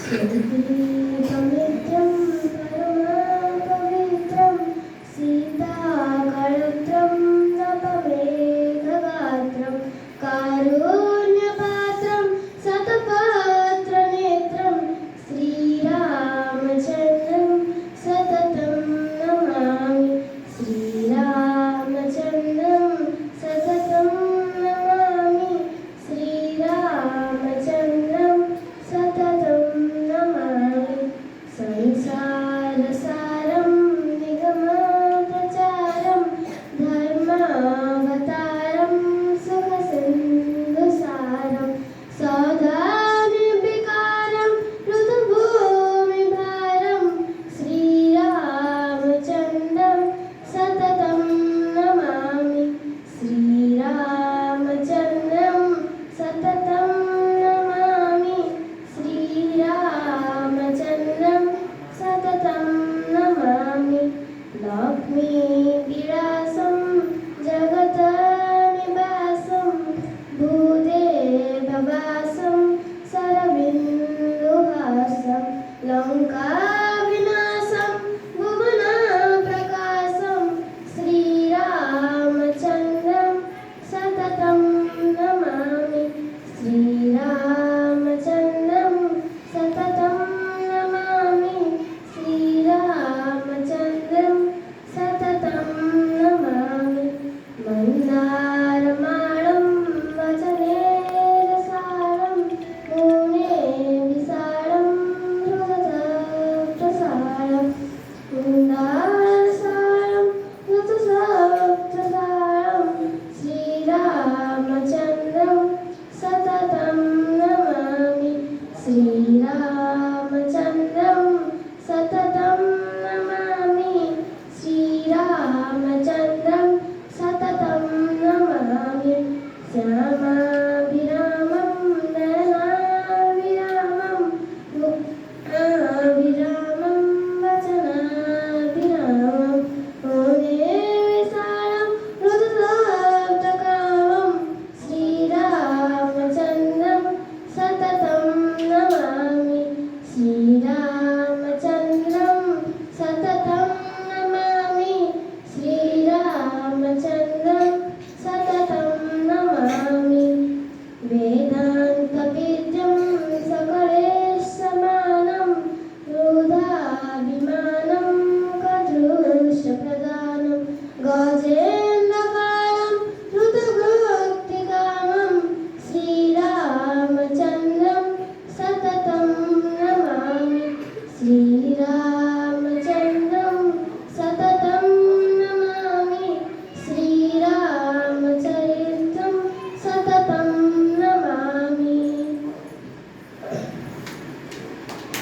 पवित्रं परमपवित्रं सीताकळत्रं नपमेघगात्रं कारुण्यपात्रं सतपत्रनेत्रं श्रीरामचन्द्रं सततं नमामि श्रीरामचन्द्रं सततं नमामि श्रीरामचन्द्रं सततं नमामि संसारसारं निगमप्रचारं धर्मावतारं सुखसिन्धुसारं सौदामिर्विकारं ऋतुभूमिभारं श्रीरामचन्द्रं सततं नमामि श्रीरामचन्द्रं सततं नमामि श्रीरामचन्द्रं सततं नमामि लक्ष्मीविलासं जगतनिवासं भूदेववासं शरबिन्दुहासं लङ्काविनाशं भुवनप्रकाशं श्रीरामचन्द्रं सततं नमामि श्रीरामचन्द्रं सततं नमामि श्रीरामचन्द्रं सततं नमामि मन्दारमाणं वचनेरसारं मौने विशालं हृदयप्रसारं मुन्दारसारं ऋतुसप्तसारं श्रीरामचन्द्रं सततं नमामि श्रीरामचन्द्रं सततं नमामि श्रीरामचन्द्रं सततं नमामि श्यामाभिरामं नयनाभिरामं मुक्ताभिरामं वचनाभिरामं मौने विशालं ऋतुसप्तकामं श्रीरामचन्द्रं सततं नमामि श्रीरामचन्द्रं सततं नमामि श्रीरामचन्द्रं सततं नमामि वेदान्तविद्यं सकलेशमानं क्रोधाभिमानं कदृशप्रदानं गजेन्द्रकालं ऋतुभुक्तिकामं श्रीरामचन्द्रं सततं नमामि श्रीराम